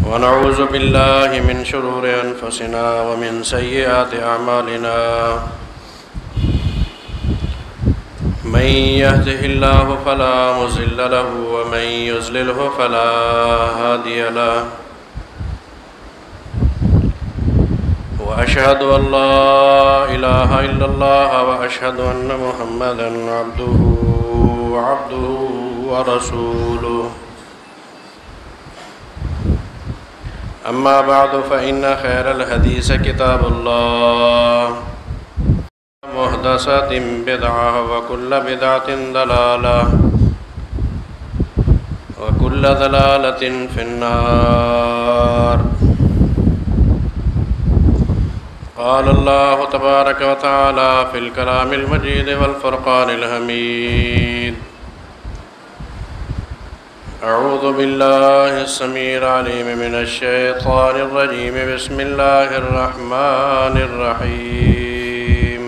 ونعوذ بالله من شرور أنفسنا ومن سيئات أعمالنا من يهده الله فلا مضل له ومن يضلله فلا هادي له وأشهد أن لا إله إلا الله وأشهد أن محمدا عبده ورسوله أما بعد فإن خير الحديث كتاب الله محدثات بدعة وكل بدعة ضلالة وكل ضلالة في النار. قال الله تبارك وتعالى في الكلام المجيد والفرقان الحميد: أعوذ بالله السميع العليم من الشيطان الرجيم. بسم الله الرحمن الرحيم.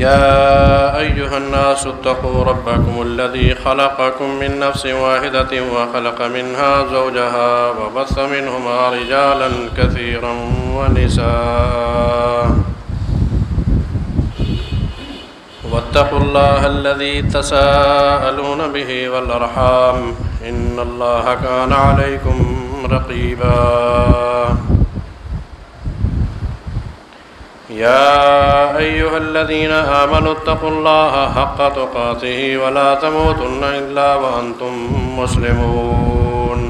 يا أيها الناس اتقوا ربكم الذي خلقكم من نفس واحدة وخلق منها زوجها وبث منهما رجالا كثيرا ونساء واتقوا الله الذي تساءلون به والأرحام إن الله كان عليكم رقيبا. يا أيها الذين آمنوا اتقوا الله حق تقاته ولا تموتن إلا وأنتم مسلمون.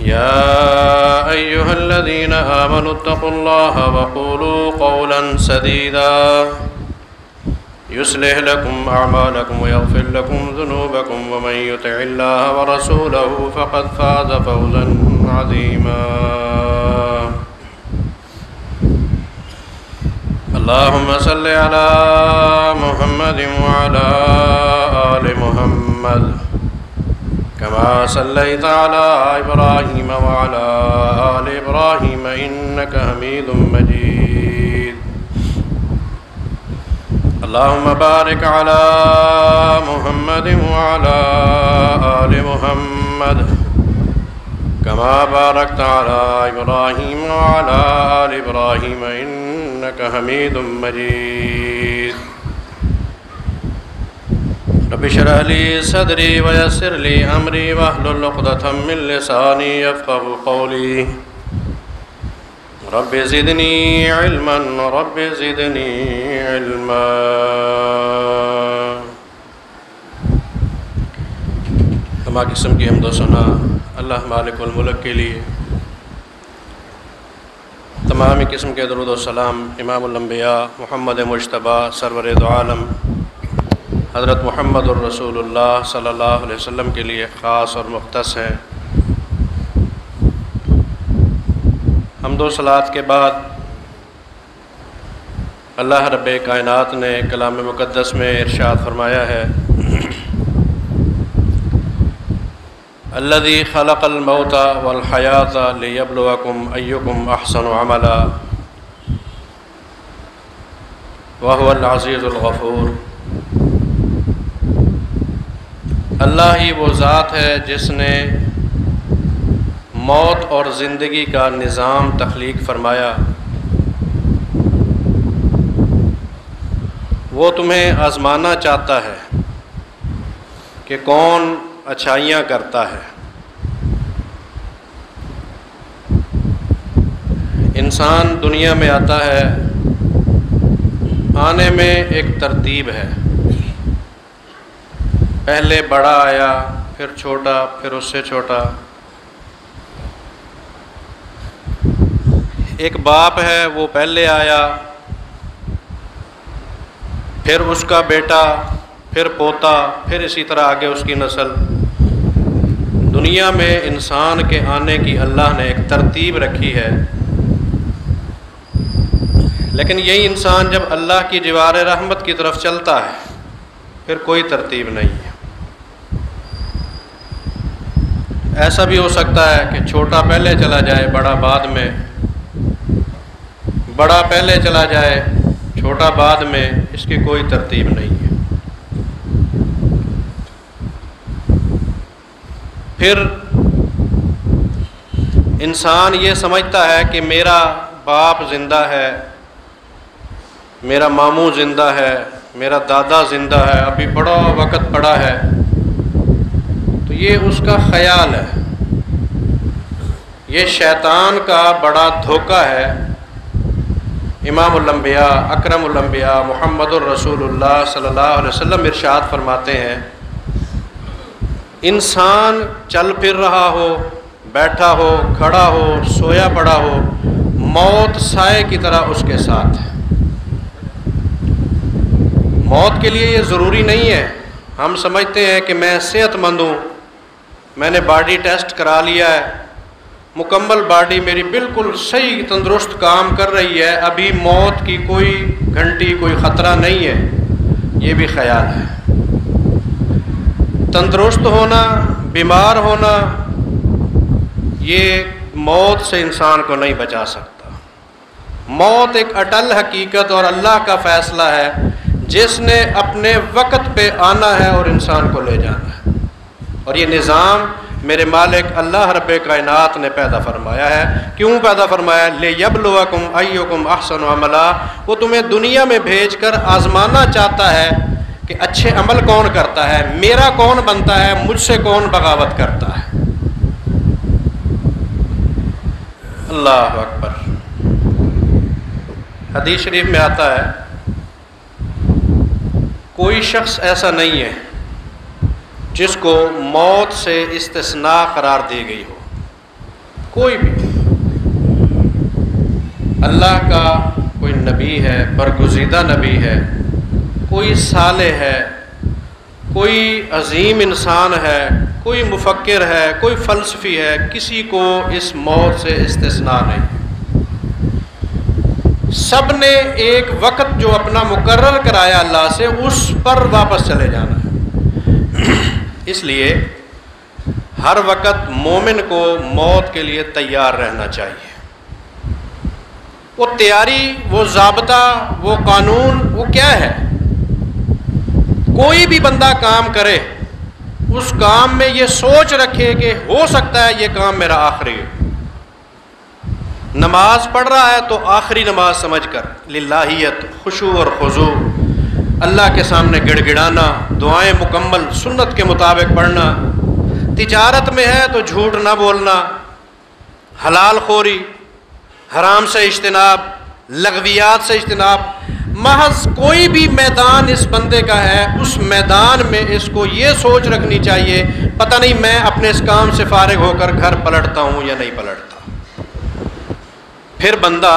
يا أيها الذين آمنوا اتقوا الله وقولوا قولا سديدا يصلح لكم أعمالكم ويغفر لكم ذنوبكم ومن يطع الله ورسوله فقد فاز فوزا عظيما. اللهم صل على محمد وعلى آل محمد كما صليت على إبراهيم وعلى آل إبراهيم إنك حميد مجيد. اللهم بارك على محمد وعلى آل محمد كما باركت على إبراهيم وعلى آل إبراهيم إنك حميد مجيد. رب اشرح لي صدري ويسر لي أمري واحلل عقدة من لساني يفقهوا قولي. رب زدني علما رب زدني علما. تمام قسم کی حمد و ثنا اللہ مالک الملک کے لیے. تمام قسم کے درود و سلام امام الانبیاء محمد مجتبیٰ سرور دو عالم حضرت محمد الرسول اللہ صلی اللہ علیہ وسلم کے لیے خاص اور مختص ہے. حمد و صلوات کے بعد اللہ رب کائنات نے کلام مقدس میں ارشاد فرمایا ہے: الذی خلق الموت والحیاۃ لیبلوکم ایکم احسن عملا وہو العزیز الغفور. اللہ ہی وہ ذات ہے جس نے موت اور زندگی کا نظام تخلیق فرمایا. وہ تمہیں آزمانا چاہتا ہے کہ کون اچھائیاں کرتا ہے. انسان دنیا میں آتا ہے، آنے میں ایک ترتیب ہے. پہلے بڑا آیا، پھر چھوٹا، پھر اس سے چھوٹا. ایک باپ ہے، وہ پہلے آیا، پھر اس کا بیٹا، پھر پوتا، پھر اسی طرح آگے اس کی نسل. دنیا میں انسان کے آنے کی اللہ نے ایک ترتیب رکھی ہے. لیکن یہی انسان جب اللہ کی جوار رحمت کی طرف چلتا ہے پھر کوئی ترتیب نہیں ہے. ایسا بھی ہو سکتا ہے کہ چھوٹا پہلے چلا جائے، بڑا بعد میں، بڑا پہلے چلا جائے، چھوٹا بعد میں. اس کی کوئی ترتیب نہیں ہے. پھر انسان یہ سمجھتا ہے کہ میرا باپ زندہ ہے، میرا ماموں زندہ ہے، میرا دادا زندہ ہے، ابھی بڑا وقت پڑا ہے، تو یہ اس کا خیال ہے، یہ شیطان کا بڑا دھوکہ ہے۔ امام الانبیاء اکرم الانبیاء محمد الرسول اللہ صلی اللہ علیہ وسلم ارشاد فرماتے ہیں، انسان چل پھر رہا ہو، بیٹھا ہو، کھڑا ہو، سویا پڑا ہو، موت سائے کی طرح اس کے ساتھ ہے۔ موت کے لیے یہ ضروری نہیں ہے، ہم سمجھتے ہیں کہ میں صحت مند ہوں، میں نے باڈی ٹیسٹ کرا لیا ہے، مکمل باڈی میری بالکل صحیح تندرست کام کر رہی ہے، ابھی موت کی کوئی گھنٹی کوئی خطرہ نہیں ہے، یہ بھی خیال ہے۔ تندرست ہونا، بیمار ہونا، یہ موت سے انسان کو نہیں بچا سکتا۔ موت ایک اٹل حقیقت اور اللہ کا فیصلہ ہے، جس نے اپنے وقت پہ آنا ہے اور انسان کو لے جانا ہے، اور یہ نظام میرے مالک اللہ رب کائنات نے پیدا فرمایا ہے۔ کیوں پیدا فرمایا؟ لِيَبْلُوَكُمْ أَيُّكُمْ أَحْسَنُ عَمَلًا، وہ تمہیں دنیا میں بھیج کر آزمانا چاہتا ہے کہ اچھے عمل کون کرتا ہے، میرا کون بنتا ہے، مجھ سے کون بغاوت کرتا ہے۔ اللہ اکبر۔ حدیث شریف میں آتا ہے، کوئی شخص ایسا نہیں ہے جس کو موت سے استثناء قرار دی گئی ہو، کوئی بھی۔ اللہ کا کوئی نبی ہے، برگزیدہ نبی ہے، کوئی صالح ہے، کوئی عظیم انسان ہے، کوئی مفکر ہے، کوئی فلسفی ہے، کسی کو اس موت سے استثناء نہیں۔ سب نے ایک وقت جو اپنا مقرر کرایا اللہ سے، اس پر واپس چلے جانا ہے۔ اس لیے ہر وقت مومن کو موت کے لیے تیار رہنا چاہیے۔ وہ تیاری، وہ ضابطہ، وہ قانون، وہ کیا ہے؟ کوئی بھی بندہ کام کرے، اس کام میں یہ سوچ رکھے کہ ہو سکتا ہے یہ کام میرا آخری ہے۔ نماز پڑھ رہا ہے تو آخری نماز سمجھ کر، للہیت، خشوع اور خضوع، اللہ کے سامنے گڑ گڑانا، دعائیں مکمل سنت کے مطابق پڑھنا۔ تجارت میں ہے تو جھوٹ نہ بولنا، حلال خوری، حرام سے اجتناب، لغویات سے اجتناب۔ محض کوئی بھی میدان اس بندے کا ہے، اس میدان میں اس کو یہ سوچ رکھنی چاہیے، پتہ نہیں میں اپنے اس کام سے فارغ ہو کر گھر پلٹتا ہوں یا نہیں پلٹتا۔ پھر بندہ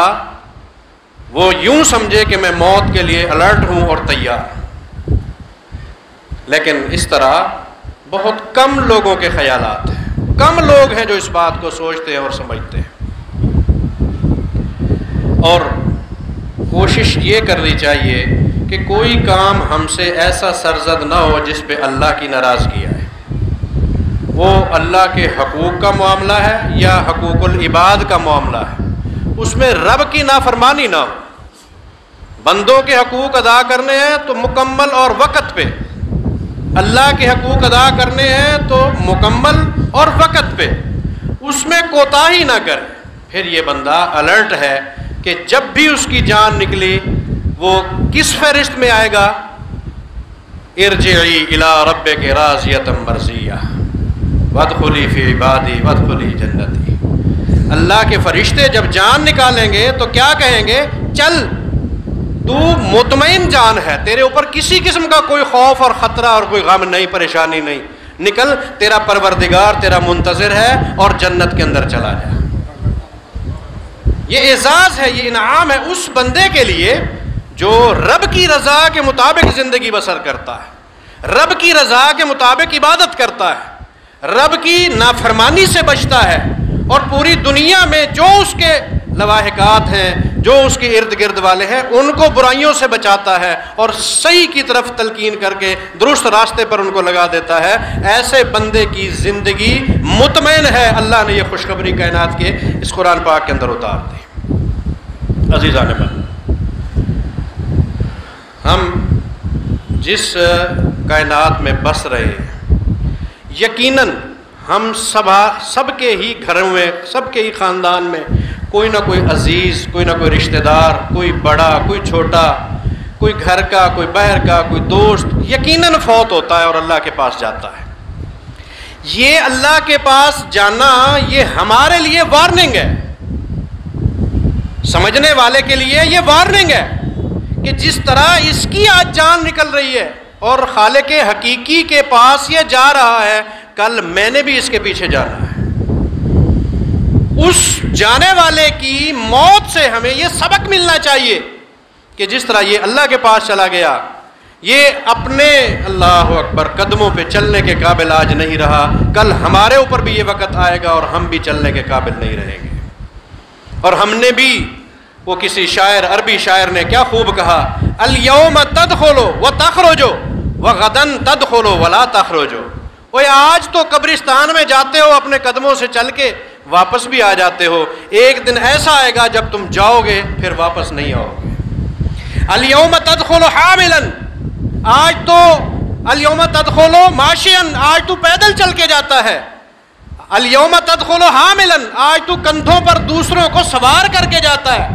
وہ یوں سمجھے کہ میں موت کے لیے الرٹ ہوں اور تیار۔ لیکن اس طرح بہت کم لوگوں کے خیالات ہیں، کم لوگ ہیں جو اس بات کو سوچتے ہیں اور سمجھتے ہیں۔ اور کوشش یہ کرنی چاہیے کہ کوئی کام ہم سے ایسا سرزد نہ ہو جس پہ اللہ کی ناراضگی آئے۔ وہ اللہ کے حقوق کا معاملہ ہے یا حقوق العباد کا معاملہ ہے، اس میں رب کی نافرمانی نہ ہو۔ بندوں کے حقوق ادا کرنے ہیں تو مکمل اور وقت پہ، اللہ کے حقوق ادا کرنے ہیں تو مکمل اور وقت پہ، اس میں کوتاہی نہ کرے۔ پھر یہ بندہ الرٹ ہے کہ جب بھی اس کی جان نکلی وہ کس فہرست میں آئے گا؟ ارجعی الی ربک راضیۃ مرضیہ وادخلی فی عبادی وادخلی جنتی۔ اللہ کے فرشتے جب جان نکالیں گے تو کیا کہیں گے؟ چل، تو مطمئن جان ہے، تیرے اوپر کسی قسم کا کوئی خوف اور خطرہ اور کوئی غم نہیں، پریشانی نہیں، نکل، تیرا پروردگار تیرا منتظر ہے اور جنت کے اندر چلا جا۔ یہ اعزاز ہے، یہ انعام ہے اس بندے کے لیے جو رب کی رضا کے مطابق زندگی بسر کرتا ہے، رب کی رضا کے مطابق عبادت کرتا ہے، رب کی نافرمانی سے بچتا ہے، اور پوری دنیا میں جو اس کے لواحقات ہیں، جو اس کے ارد گرد والے ہیں، ان کو برائیوں سے بچاتا ہے اور صحیح کی طرف تلقین کر کے درست راستے پر ان کو لگا دیتا ہے۔ ایسے بندے کی زندگی مطمئن ہے۔ اللہ نے یہ خوشخبری کائنات کے اس قرآن پاک کے اندر اتار دی۔ عزیزان من، ہم جس کائنات میں بس رہے ہیں، یقیناً ہم سب کے ہی گھروں میں، سب کے ہی خاندان میں کوئی نہ کوئی عزیز، کوئی نہ کوئی رشتہ دار، کوئی بڑا کوئی چھوٹا، کوئی گھر کا کوئی باہر کا کوئی دوست یقیناً فوت ہوتا ہے اور اللہ کے پاس جاتا ہے۔ یہ اللہ کے پاس جانا یہ ہمارے لیے وارننگ ہے، سمجھنے والے کے لیے یہ وارننگ ہے کہ جس طرح اس کی آج جان نکل رہی ہے اور خالق حقیقی کے پاس یہ جا رہا ہے، کل میں نے بھی اس کے پیچھے جانا ہے۔ اس جانے والے کی موت سے ہمیں یہ سبق ملنا چاہیے کہ جس طرح یہ اللہ کے پاس چلا گیا، یہ اپنے اللہ اکبر قدموں پہ چلنے کے قابل آج نہیں رہا، کل ہمارے اوپر بھی یہ وقت آئے گا اور ہم بھی چلنے کے قابل نہیں رہیں گے۔ اور ہم نے بھی، وہ کسی شاعر، عربی شاعر نے کیا خوب کہا، الیوم تدخلوا وتخرجوا وغدا تدخلوا ولا تخرجوا۔ اوے آج تو قبرستان میں جاتے ہو اپنے قدموں سے چل کے، واپس بھی آ جاتے ہو، ایک دن ایسا آئے گا جب تم جاؤ گے پھر واپس نہیں آؤ گے۔ الیوم تدخلوا حاملا، آج تو الیوم تدخلوا ماشیا، آج تو پیدل چل کے جاتا ہے۔ الیوم تدخلوا حاملا، آج تو کندھوں پر دوسروں کو سوار کر کے جاتا ہے۔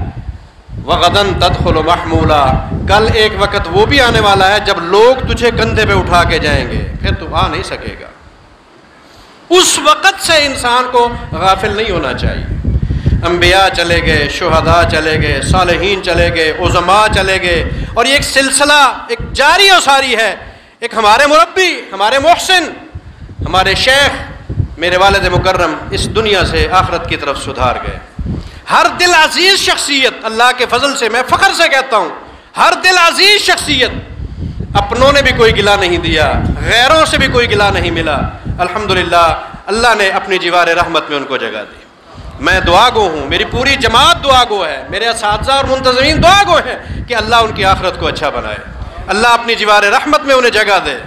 وغدا تدخلوا محمولا، کل ایک وقت وہ بھی آنے والا ہے جب لوگ تجھے کندھے پہ اٹھا کے جائیں گے، پھر تو آ نہیں سکے گا۔ اس وقت سے انسان کو غافل نہیں ہونا چاہیے۔ انبیاء چلے گئے، شہداء چلے گئے، صالحین چلے گئے، عظماء چلے گئے، اور یہ ایک سلسلہ ایک جاری و ساری ہے۔ ایک ہمارے مربی، ہمارے محسن، ہمارے شیخ، میرے والد مکرم اس دنیا سے آخرت کی طرف سدھار گئے۔ ہر دل عزیز شخصیت، اللہ کے فضل سے میں فخر سے کہتا ہوں، ہر دل عزیز شخصیت، اپنوں نے بھی کوئی گلہ نہیں دیا، غیروں سے بھی کوئی گلہ نہیں ملا، الحمدللہ اللہ نے اپنی جوار رحمت میں ان کو جگہ دی۔ میں دعا گو ہوں، میری پوری جماعت دعا گو ہے، میرے اساتذہ اور منتظمین دعا گو ہیں کہ اللہ ان کی آخرت کو اچھا بنائے، اللہ اپنی جوار رحمت میں انہیں جگہ دے۔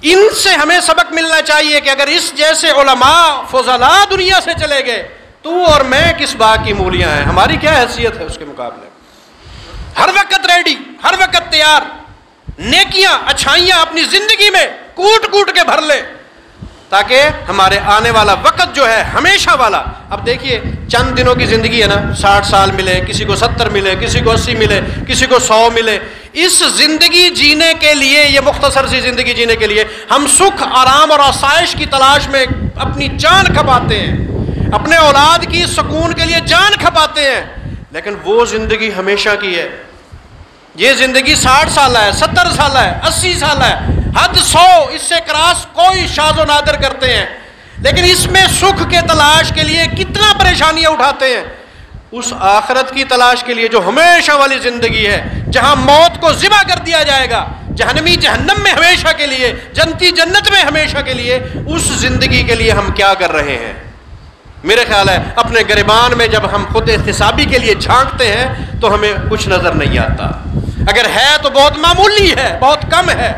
ان سے ہمیں سبق ملنا چاہیے کہ اگر اس جیسے علماء فضلاء دنیا سے چلے گئے تو اور میں کس باغ کی مولیاں ہیں، ہماری کیا حیثیت ہے اس کے مقابلے۔ ہر وقت ریڈی، ہر وقت تیار، نیکیاں اچھائیاں اپنی زندگی میں کوٹ کوٹ کے بھر لیں تاکہ ہمارے آنے والا وقت جو ہے ہمیشہ والا۔ اب دیکھیے چند دنوں کی زندگی ہے نا، 60 سال ملے، کسی کو 70 ملے، کسی کو 80 ملے، کسی کو 100 ملے۔ اس زندگی جینے کے لیے، یہ مختصر سی زندگی جینے کے لیے ہم سکھ، آرام اور آسائش کی تلاش میں اپنی جان کھپاتے ہیں، اپنے اولاد کی سکون کے لیے جان کھپاتے ہیں، لیکن وہ زندگی ہمیشہ کی ہے۔ یہ زندگی 60 سالہ ہے، 70 سالہ ہے، 80 سالہ ہے، حد 100، اس سے کراس کوئی شاذ و نادر کرتے ہیں، لیکن اس میں سکھ کے تلاش کے لیے کتنا پریشانیاں اٹھاتے ہیں۔ اس آخرت کی تلاش کے لیے جو ہمیشہ والی زندگی ہے، جہاں موت کو ذبح کر دیا جائے گا، جہنمی جہنم میں ہمیشہ کے لیے، جنتی جنت میں ہمیشہ کے لیے، اس زندگی کے لیے ہم کیا کر رہے ہیں؟ میرے خیال ہے اپنے گریبان میں جب ہم خود احتسابی کے لیے جھانکتے ہیں تو ہمیں کچھ نظر نہیں آتا، اگر ہے تو بہت معمولی ہے، بہت کم ہے۔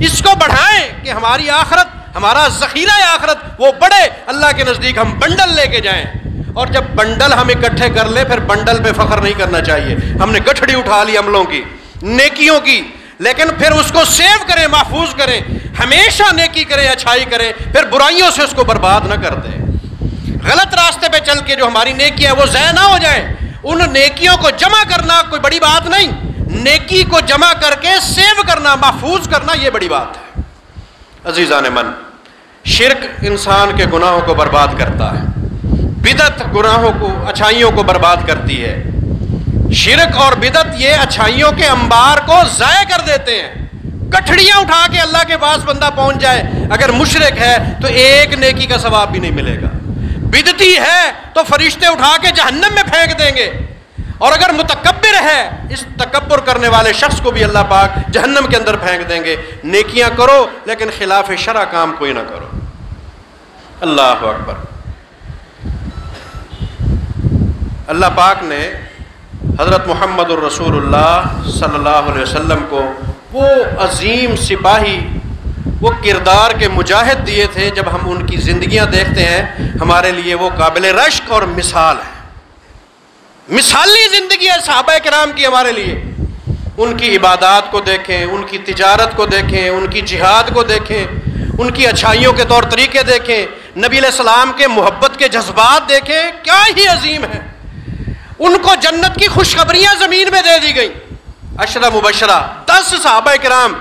اس کو بڑھائیں کہ ہماری آخرت، ہمارا ذخیرہ آخرت وہ بڑے، اللہ کے نزدیک ہم بنڈل لے کے جائیں، اور جب بنڈل ہم اکٹھے کر لیں پھر بنڈل پہ فخر نہیں کرنا چاہیے۔ ہم نے گٹھڑی اٹھا لی عملوں کی، نیکیوں کی، لیکن پھر اس کو سیو کریں، محفوظ کریں، ہمیشہ نیکی کریں، اچھائی کریں، پھر برائیوں سے اس کو برباد نہ کر دیں۔ غلط راستے پہ چل کے جو ہماری نیکیاں وہ ضائع نہ ہو جائیں، ان نیکیوں کو جمع کرنا کوئی بڑی بات نہیں، نیکی کو جمع کر کے سیو کرنا، محفوظ کرنا، یہ بڑی بات ہے۔ عزیزان من، شرک انسان کے گناہوں کو برباد کرتا ہے، بدعت گناہوں کو، اچھائیوں کو برباد کرتی ہے۔ شرک اور بدعت یہ اچھائیوں کے انبار کو ضائع کر دیتے ہیں۔ گٹھڑیاں اٹھا کے اللہ کے پاس بندہ پہنچ جائے، اگر مشرک ہے تو ایک نیکی کا ثواب بھی نہیں ملے گا، بدعتی ہے تو فرشتے اٹھا کے جہنم میں پھینک دیں گے، اور اگر متکبر ہے، اس تکبر کرنے والے شخص کو بھی اللہ پاک جہنم کے اندر پھینک دیں گے۔ نیکیاں کرو لیکن خلاف شرع کام کوئی نہ کرو۔ اللہ اکبر۔ اللہ پاک نے حضرت محمد الرسول اللہ صلی اللہ علیہ وسلم کو وہ عظیم سپاہی، وہ کردار کے مجاہد دیے تھے، جب ہم ان کی زندگیاں دیکھتے ہیں ہمارے لیے وہ قابل رشک اور مثال ہے۔ مثالی زندگی ہے صحابہ کرام کی ہمارے لیے۔ ان کی عبادات کو دیکھیں، ان کی تجارت کو دیکھیں، ان کی جہاد کو دیکھیں، ان کی اچھائیوں کے طور طریقے دیکھیں، نبی علیہ السلام کے محبت کے جذبات دیکھیں، کیا ہی عظیم ہے۔ ان کو جنت کی خوشخبریاں زمین میں دے دی گئیں۔ عشرہ مبشرہ 10 صحابہ کرام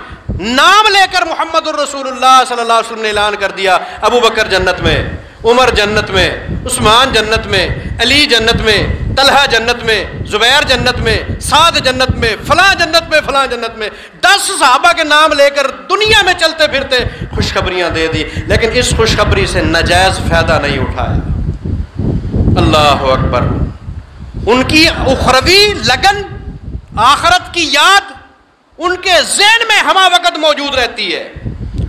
نام لے کر محمد الرسول اللہ صلی اللہ علیہ وسلم نے اعلان کر دیا، ابو بکر جنت میں، عمر جنت میں، عثمان جنت میں، علی جنت میں، طلحہ جنت میں، زبیر جنت میں، سعد جنت میں، فلاں جنت میں، فلاں جنت میں۔ 10 صحابہ کے نام لے کر دنیا میں چلتے پھرتے خوشخبریاں دے دی، لیکن اس خوشخبری سے ناجائز فائدہ نہیں اٹھایا۔ اللہ اکبر۔ ان کی اخروی لگن، آخرت کی یاد ان کے ذہن میں ہمہ وقت موجود رہتی ہے۔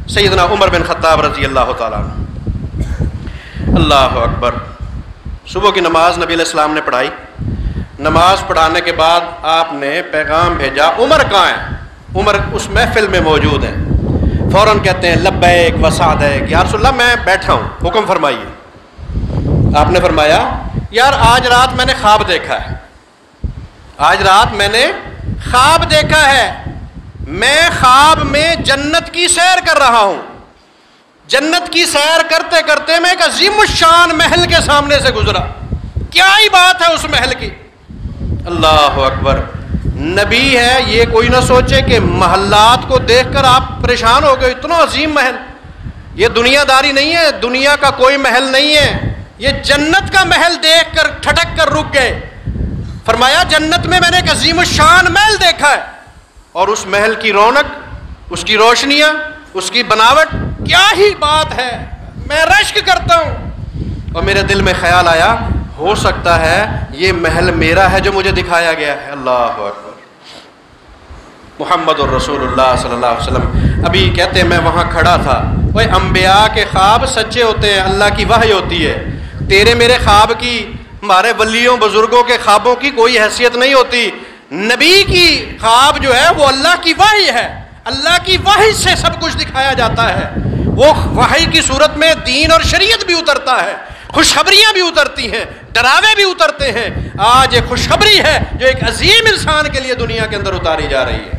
سیدنا عمر بن خطاب رضی اللہ تعالیٰ عنہ، اللہ اکبر۔ صبح کی نماز نبی علیہ السلام نے پڑھائی، نماز پڑھانے کے بعد آپ نے پیغام بھیجا، عمر کہاں ہے؟ عمر اس محفل میں موجود ہیں۔ فوراً کہتے ہیں لبیک و سعدیک، یا رسول اللہ میں بیٹھا ہوں، حکم فرمائیے۔ آپ نے فرمایا یار آج رات میں نے خواب دیکھا ہے، آج رات میں نے خواب دیکھا ہے، میں خواب میں جنت کی سیر کر رہا ہوں، جنت کی سیر کرتے کرتے میں ایک عظیم الشان محل کے سامنے سے گزرا، کیا ہی بات ہے اس محل کی۔ اللہ اکبر۔ نبی ہے، یہ کوئی نہ سوچے کہ محلات کو دیکھ کر آپ پریشان ہو گئے، اتنا عظیم محل۔ یہ دنیا داری نہیں ہے، دنیا کا کوئی محل نہیں ہے، یہ جنت کا محل دیکھ کر ٹھٹک کر رک گئے۔ فرمایا جنت میں نے ایک عظیم الشان محل دیکھا ہے، اور اس محل کی رونق، اس کی روشنیاں، اس کی بناوٹ، کیا ہی بات ہے، میں رشک کرتا ہوں۔ اور میرے دل میں خیال آیا ہو سکتا ہے یہ محل میرا ہے جو مجھے دکھایا گیا ہے۔ اللہ اکبر۔ محمد الرسول اللہ صلی اللہ علیہ وسلم ابھی کہتے ہیں میں وہاں کھڑا تھا۔ وہ انبیاء کے خواب سچے ہوتے ہیں، اللہ کی وحی ہوتی ہے۔ تیرے میرے خواب کی، ہمارے ولیوں بزرگوں کے خوابوں کی کوئی حیثیت نہیں ہوتی۔ نبی کی خواب جو ہے وہ اللہ کی وحی ہے، اللہ کی وحی سے سب کچھ دکھایا جاتا ہے۔ وہ وحی کی صورت میں دین اور شریعت بھی اترتا ہے، خوشخبریاں بھی اترتی ہیں، ڈراوے بھی اترتے ہیں۔ آج ایک خوشخبری ہے جو ایک عظیم انسان کے لیے دنیا کے اندر اتاری جا رہی ہے۔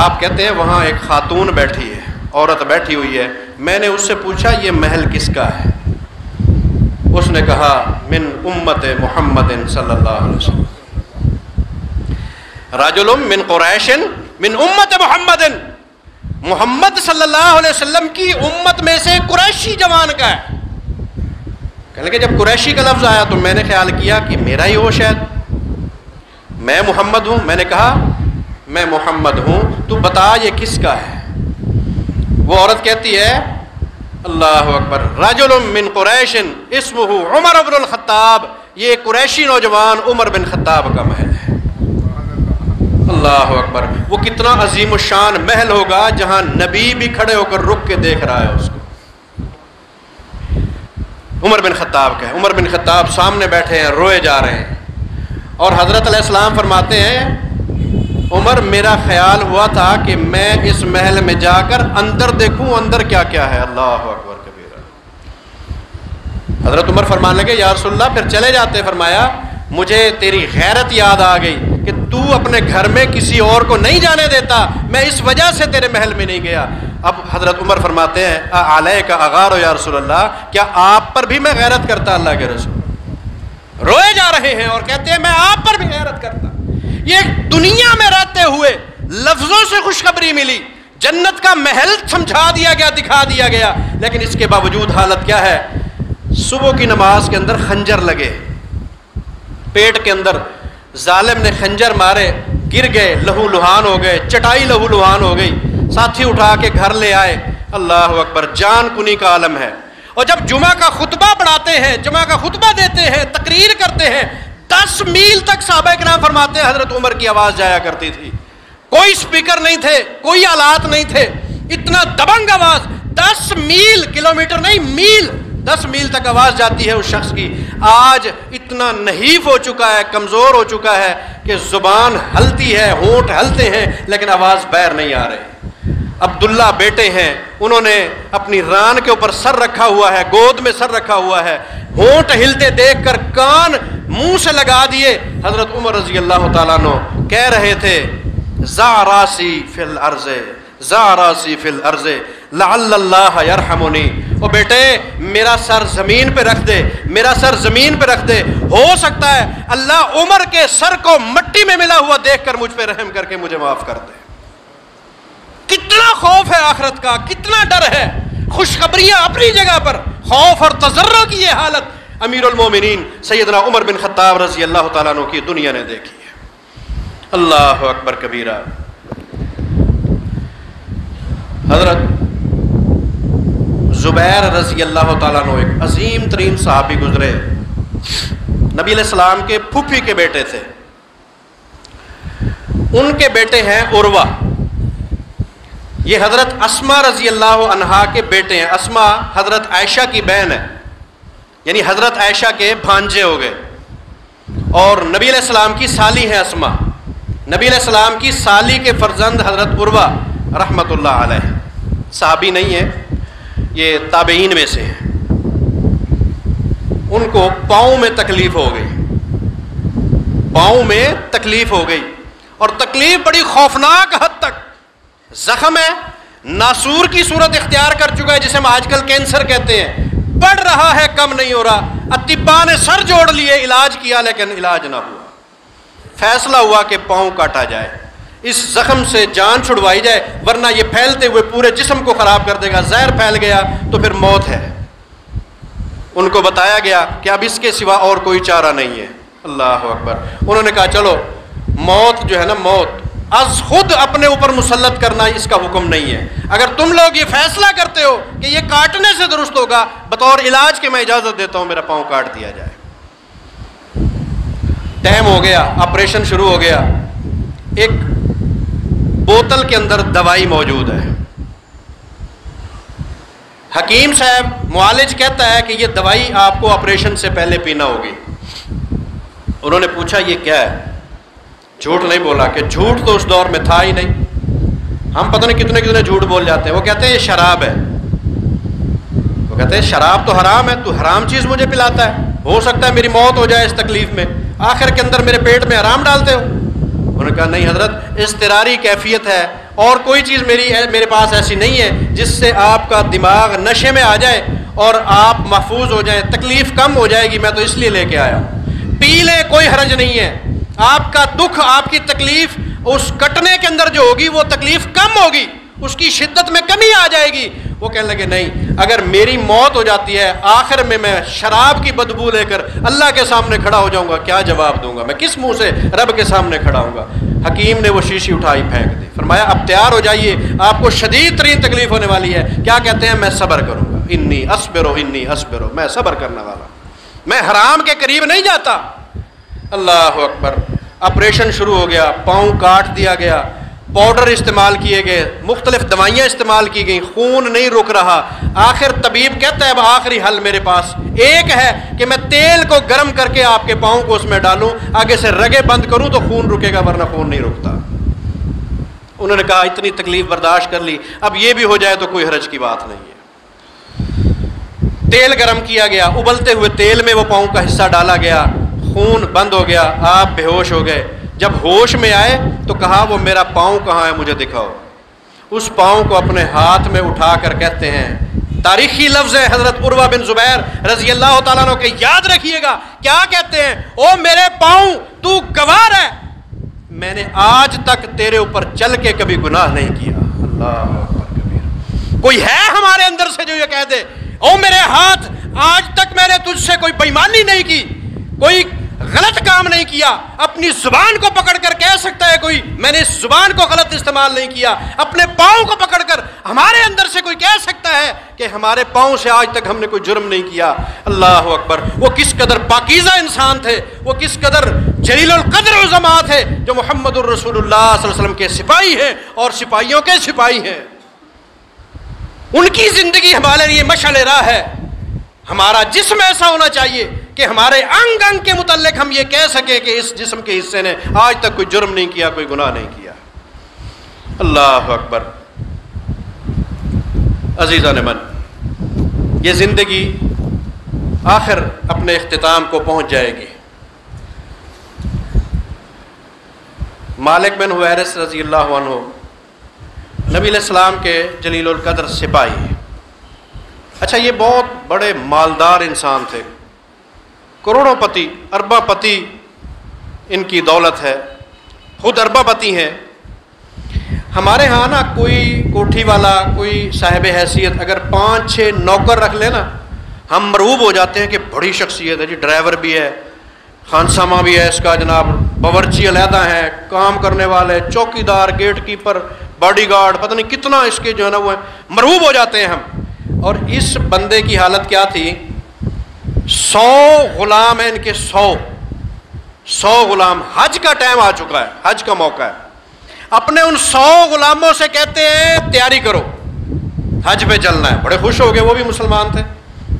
آپ کہتے ہیں وہاں ایک خاتون بیٹھی ہے، عورت بیٹھی ہوئی ہے، میں نے اس سے پوچھا یہ محل کس کا ہے؟ اس نے کہا من امت محمد صلی اللہ علیہ وسلم، رجل من قریش من امت محمد، محمد صلی اللہ علیہ وسلم کی امت میں سے قریشی جوان کا ہے۔ کہنے لگے جب قریشی کا لفظ آیا تو میں نے خیال کیا کہ میرا ہی ہو شاید، میں محمد ہوں۔ میں نے کہا میں محمد ہوں، تو بتا یہ کس کا ہے؟ وہ عورت کہتی ہے اللہ اکبر، رجل من قریش اسمہ عمر بن الخطاب، یہ قریشی نوجوان عمر بن خطاب کا محل ہے۔ اللہ اکبر۔ وہ کتنا عظیم الشان محل ہوگا جہاں نبی بھی کھڑے ہو کر رک کے دیکھ رہا ہے اس کو۔ عمر بن خطاب کا ہے، عمر بن خطاب سامنے بیٹھے ہیں، روئے جا رہے ہیں، اور حضرت علیہ السلام فرماتے ہیں عمر میرا خیال ہوا تھا کہ میں اس محل میں جا کر اندر دیکھوں اندر کیا کیا ہے۔ اللہ اکبر کبیرہ۔ حضرت عمر فرمانے لگے یا رسول اللہ پھر چلے جاتے۔ فرمایا مجھے تیری غیرت یاد آ گئی کہ تو اپنے گھر میں کسی اور کو نہیں جانے دیتا، میں اس وجہ سے تیرے محل میں نہیں گیا۔ اب حضرت عمر فرماتے ہیں علیک اغار یا رسول اللہ، کیا آپ پر بھی میں غیرت کرتا اللہ کے رسول؟ روئے جا رہے ہیں اور کہتے ہیں میں آپ پر بھی غیرت کرتا۔ یہ دنیا میں رہتے ہوئے لفظوں سے خوشخبری ملی، جنت کا محل سمجھا دیا گیا، دکھا دیا گیا، لیکن اس کے باوجود حالت کیا ہے؟ صبح کی نماز کے اندر خنجر لگے، پیٹ کے اندر ظالم نے خنجر مارے، گر گئے، لہو لہان ہو گئے، چٹائی لہو لہان ہو گئی، ساتھی اٹھا کے گھر لے آئے۔ اللہ اکبر، جان کنی کا عالم ہے۔ اور جب جمعہ کا خطبہ پڑھاتے ہیں، جمعہ کا خطبہ دیتے ہیں، تقریر کرتے ہیں، 10 میل تک صحابہ کرام فرماتے ہیں حضرت عمر کی آواز جایا کرتی تھی۔ کوئی سپیکر نہیں تھے، کوئی آلات نہیں تھے، اتنا دبنگ آواز، 10 میل، کلومیٹر نہیں میل، 10 میل تک آواز جاتی ہے اس شخص کی۔ آج اتنا نحیف ہو چکا ہے، کمزور ہو چکا ہے کہ زبان ہلتی ہے، ہونٹ ہلتے ہیں لیکن آواز باہر نہیں آ رہی۔ عبداللہ بیٹے ہیں، انہوں نے اپنی ران کے اوپر سر رکھا ہوا ہے، گود میں سر رکھا ہوا ہے، ہونٹ ہلتے دیکھ کر کان منہ سے لگا دیے۔ حضرت عمر رضی اللہ تعالیٰ عنہ کہہ رہے تھے ذا راسی فی الارض ضع راسی فی الارض لعل اللہ یرحمنی، او بیٹے میرا سر زمین پہ رکھ دے، میرا سر زمین پہ رکھ دے، ہو سکتا ہے اللہ عمر کے سر کو مٹی میں ملا ہوا دیکھ کر مجھ پہ رحم کر کے مجھے معاف کر دے۔ کتنا خوف ہے آخرت کا، کتنا ڈر ہے، خوشخبریاں اپنی جگہ پر، خوف اور تضرع کی یہ حالت امیر المومنین سیدنا عمر بن خطاب رضی اللہ تعالیٰ عنہ کی دنیا نے دیکھی ہے۔ اللہ اکبر کبیرہ۔ حضرت زبیر رضی اللہ تعالیٰ عنہ ایک عظیم ترین صحابی گزرے، نبی علیہ السلام کے پھوپھی کے بیٹے تھے، ان کے بیٹے ہیں عروہ، یہ حضرت اسما رضی اللہ عنہا کے بیٹے ہیں، اسما حضرت عائشہ کی بہن ہے، یعنی حضرت عائشہ کے بھانجے ہو گئے، اور نبی علیہ السلام کی سالی ہیں اسما، نبی علیہ السلام کی سالی کے فرزند حضرت عروہ رحمۃ اللہ علیہ، صحابی نہیں ہے، یہ تابعین میں سے ہیں۔ ان کو پاؤں میں تکلیف ہو گئی، پاؤں میں تکلیف ہو گئی، اور تکلیف بڑی خوفناک حد تک، زخم ہے، ناسور کی صورت اختیار کر چکا ہے، جسے ہم آج کل کینسر کہتے ہیں، بڑھ رہا ہے، کم نہیں ہو رہا، اطباء نے سر جوڑ لیے، علاج کیا لیکن علاج نہ ہوا، فیصلہ ہوا کہ پاؤں کاٹا جائے، اس زخم سے جان چھڑوائی جائے، ورنہ یہ پھیلتے ہوئے پورے جسم کو خراب کر دے گا، زہر پھیل گیا تو پھر موت ہے۔ ان کو بتایا گیا کہ اب اس کے سوا اور کوئی چارہ نہیں ہے۔ اللہ اکبر۔ انہوں نے کہا چلو موت جو ہے نا، موت از خود اپنے اوپر مسلط کرنا اس کا حکم نہیں ہے، اگر تم لوگ یہ فیصلہ کرتے ہو کہ یہ کاٹنے سے درست ہوگا، بطور علاج کے میں اجازت دیتا ہوں میرا پاؤں کاٹ دیا جائے۔ ٹائم ہو گیا، آپریشن شروع ہو گیا، ایک بوتل کے اندر دوائی موجود ہے، حکیم صاحب معالج کہتا ہے کہ یہ دوائی آپ کو آپریشن سے پہلے پینا ہوگی۔ انہوں نے پوچھا یہ کیا ہے؟ جھوٹ نہیں بولا، کہ جھوٹ تو اس دور میں تھا ہی نہیں، ہم پتہ نہیں کتنے کتنے جھوٹ بول جاتے ہیں۔ وہ کہتے ہیں یہ شراب ہے، وہ کہتے ہیں شراب تو حرام ہے، تو حرام چیز مجھے پلاتا ہے، ہو سکتا ہے میری موت ہو جائے اس تکلیف میں، آخر کے اندر میرے پیٹ میں حرام ڈالتے ہو۔ انہوں نے کہا نہیں حضرت، اضطراری کیفیت ہے، اور کوئی چیز میرے پاس ایسی نہیں ہے جس سے آپ کا دماغ نشے میں آ جائے اور آپ محفوظ ہو جائیں، تکلیف کم ہو جائے گی، میں تو اس لیے لے کے آیا ہوں، پی لیں کوئی حرج نہیں ہے، آپ کا دکھ، آپ کی تکلیف اس کٹنے کے اندر جو ہوگی وہ تکلیف کم ہوگی، اس کی شدت میں کمی آ جائے گی۔ وہ کہنے لگے نہیں، اگر میری موت ہو جاتی ہے آخر میں شراب کی بدبو لے کر اللہ کے سامنے کھڑا ہو جاؤں گا، کیا جواب دوں گا، میں کس منہ سے رب کے سامنے کھڑا ہوں گا۔ حکیم نے وہ شیشی اٹھائی پھینک دی، فرمایا اب تیار ہو جائیے، آپ کو شدید ترین تکلیف ہونے والی ہے۔ کیا کہتے ہیں؟ میں صبر کروں گا، انی اصبرو، میں صبر کرنے والا، میں حرام کے قریب نہیں جاتا۔ اللہ اکبر۔ آپریشن شروع ہو گیا، پاؤں کاٹ دیا گیا، پاؤڈر استعمال کیے گئے، مختلف دوائیاں استعمال کی گئیں، خون نہیں رک رہا۔ آخر طبیب کہتا ہے اب آخری حل میرے پاس ایک ہے کہ میں تیل کو گرم کر کے آپ کے پاؤں کو اس میں ڈالوں، آگے سے رگیں بند کروں تو خون رکے گا، ورنہ خون نہیں رکتا۔ انہوں نے کہا اتنی تکلیف برداشت کر لی، اب یہ بھی ہو جائے تو کوئی حرج کی بات نہیں ہے۔ تیل گرم کیا گیا، ابلتے ہوئے تیل میں وہ پاؤں کا حصہ ڈالا گیا، خون بند ہو گیا، آپ بے ہوش ہو گئے۔ جب ہوش میں آئے تو کہا وہ میرا پاؤں کہاں ہے، مجھے دکھاؤ۔ اس پاؤں کو اپنے ہاتھ میں اٹھا کر کہتے ہیں، تاریخی لفظ ہے حضرت عروہ بن زبیر رضی اللہ تعالیٰ عنہ کے، یاد رکھیے گا کیا کہتے ہیں، او میرے پاؤں تو گوار ہے، میں نے آج تک تیرے اوپر چل کے کبھی گناہ نہیں کیا۔ اللہ اکبر کبیر۔ کوئی ہے ہمارے اندر سے جو یہ کہہ دے، او میرے ہاتھ آج تک میں نے تجھ سے کوئی بےایمانی نہیں کی، کوئی غلط کام نہیں کیا؟ اپنی زبان کو پکڑ کر کہہ سکتا ہے کوئی میں نے اس زبان کو غلط استعمال نہیں کیا؟ اپنے پاؤں کو پکڑ کر ہمارے اندر سے کوئی کہہ سکتا ہے کہ ہمارے پاؤں سے آج تک ہم نے کوئی جرم نہیں کیا؟ اللہ اکبر۔ وہ کس قدر پاکیزہ انسان تھے، وہ کس قدر جلیل القدر عظماء تھے، جو محمد الرسول اللہ صلی اللہ علیہ وسلم کے سپاہی ہیں اور سپاہیوں کے سپاہی ہیں۔ ان کی زندگی ہمارے لیے مشعل راہ ہے۔ ہمارا جسم ایسا ہونا چاہیے کہ ہمارے انگ انگ کے متعلق ہم یہ کہہ سکیں کہ اس جسم کے حصے نے آج تک کوئی جرم نہیں کیا، کوئی گناہ نہیں کیا۔ اللہ اکبر۔ عزیزان من، یہ زندگی آخر اپنے اختتام کو پہنچ جائے گی۔ مالک بن حویرث رضی اللہ عنہ نبی علیہ السلام کے جلیل القدر سپاہی. اچھا یہ بہت بڑے مالدار انسان تھے، کروڑوں پتی اربا پتی ان کی دولت ہے، خود اربا پتی ہیں. ہمارے ہاں نا کوئی کوٹھی والا، کوئی صاحب حیثیت اگر 5-6 نوکر رکھ لے نا، ہم مرعوب ہو جاتے ہیں کہ بڑی شخصیت ہے جی، ڈرائیور بھی ہے، خانسامہ بھی ہے اس کا جناب، باورچی علیحدہ ہیں، کام کرنے والے، چوکیدار، گیٹ کیپر، باڈی گارڈ، پتہ نہیں کتنا اس کے جو ہے نا وہ مرعوب ہو جاتے ہیں ہم. اور اس بندے کی حالت کیا تھی؟ 100 غلام ہیں ان کے، 100 غلام. حج کا ٹائم آ چکا ہے، حج کا موقع ہے. اپنے ان 100 غلاموں سے کہتے ہیں تیاری کرو، حج پہ چلنا ہے. بڑے خوش ہو گئے، وہ بھی مسلمان تھے.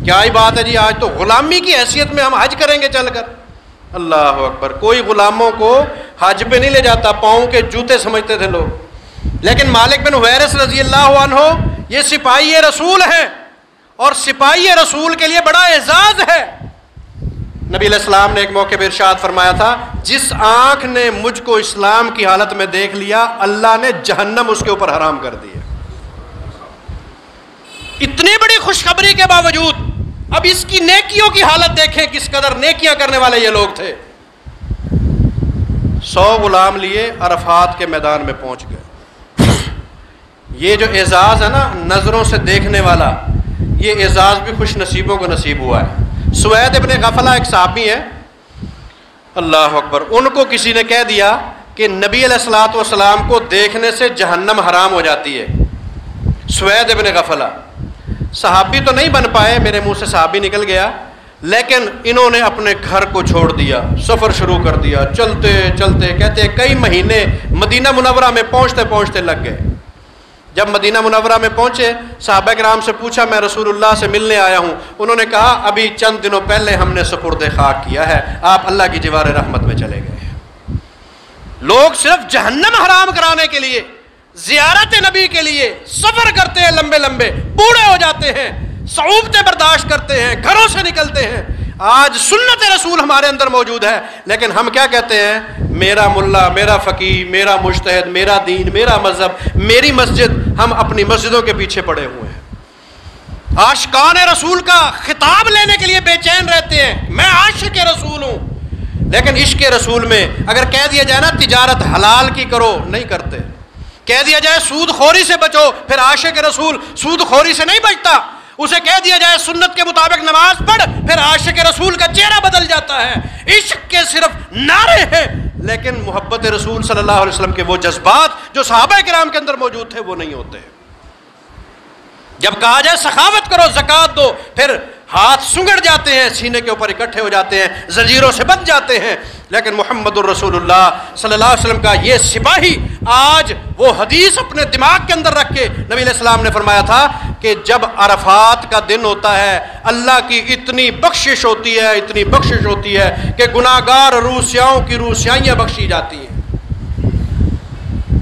کیا ہی بات ہے جی، آج تو غلامی کی حیثیت میں ہم حج کریں گے چل کر. اللہ اکبر. کوئی غلاموں کو حج پہ نہیں لے جاتا، پاؤں کے جوتے سمجھتے تھے لوگ. لیکن مالک بن حویرث رضی اللہ عنہ یہ سپاہی رسول ہیں، اور سپاہی رسول کے لیے بڑا اعزاز ہے. نبی علیہ السلام نے ایک موقع پہ ارشاد فرمایا تھا، جس آنکھ نے مجھ کو اسلام کی حالت میں دیکھ لیا، اللہ نے جہنم اس کے اوپر حرام کر دی ہے. اتنی بڑی خوشخبری کے باوجود اب اس کی نیکیوں کی حالت دیکھیں، کس قدر نیکیاں کرنے والے یہ لوگ تھے. 100 غلام لیے، عرفات کے میدان میں پہنچ گئے. یہ جو اعزاز ہے نا نظروں سے دیکھنے والا، یہ اعزاز بھی خوش نصیبوں کو نصیب ہوا ہے. سوید ابن غفلہ ایک صحابی ہیں، اللہ اکبر. ان کو کسی نے کہہ دیا کہ نبی علیہ الصلوۃ والسلام کو دیکھنے سے جہنم حرام ہو جاتی ہے. سوید ابن غفلہ صحابی تو نہیں بن پائے، میرے منہ سے صحابی نکل گیا، لیکن انہوں نے اپنے گھر کو چھوڑ دیا، سفر شروع کر دیا. چلتے چلتے کہتے ہیں کئی مہینے مدینہ منورہ میں پہنچتے پہنچتے لگ گئے. جب مدینہ منورہ میں پہنچے، صحابہ کرام سے پوچھا میں رسول اللہ سے ملنے آیا ہوں. انہوں نے کہا ابھی چند دنوں پہلے ہم نے سپرد خاک کیا ہے، آپ اللہ کی جوار رحمت میں چلے گئے. لوگ صرف جہنم حرام کرانے کے لیے، زیارت نبی کے لیے سفر کرتے ہیں، لمبے لمبے بوڑھے ہو جاتے ہیں، صعوبتیں برداشت کرتے ہیں، گھروں سے نکلتے ہیں. آج سنت رسول ہمارے اندر موجود ہے، لیکن ہم کیا کہتے ہیں؟ میرا ملا، میرا فقیہ، میرا مجتہد، میرا دین، میرا مذہب، میری مسجد. ہم اپنی مسجدوں کے پیچھے پڑے ہوئے ہیں. عاشقان رسول کا خطاب لینے کے لیے بے چین رہتے ہیں، میں عاشق رسول ہوں. لیکن عشق رسول میں اگر کہہ دیا جائے نا تجارت حلال کی کرو، نہیں کرتے. کہہ دیا جائے سود خوری سے بچو، پھر عاشق رسول سود خوری سے نہیں بچتا. اسے کہہ دیا جائے سنت کے مطابق نماز پڑھ، پھر عاشق رسول کا چہرہ بدل جاتا ہے. عشق کے صرف نعرے ہیں، لیکن محبت رسول صلی اللہ علیہ وسلم کے وہ جذبات جو صحابہ کرام کے اندر موجود تھے وہ نہیں ہوتے. جب کہا جائے سخاوت کرو، زکوٰۃ دو، پھر ہاتھ سنگڑ جاتے ہیں، سینے کے اوپر اکٹھے ہو جاتے ہیں، زنجیروں سے بندھ جاتے ہیں. لیکن محمد الرسول اللہ صلی اللہ علیہ وسلم کا یہ سپاہی آج وہ حدیث اپنے دماغ کے اندر رکھ کے، نبی علیہ السلام نے فرمایا تھا کہ جب عرفات کا دن ہوتا ہے اللہ کی اتنی بخشش ہوتی ہے، اتنی بخشش ہوتی ہے کہ گناہگار روسیاؤں کی روسیائیاں بخشی جاتی ہیں.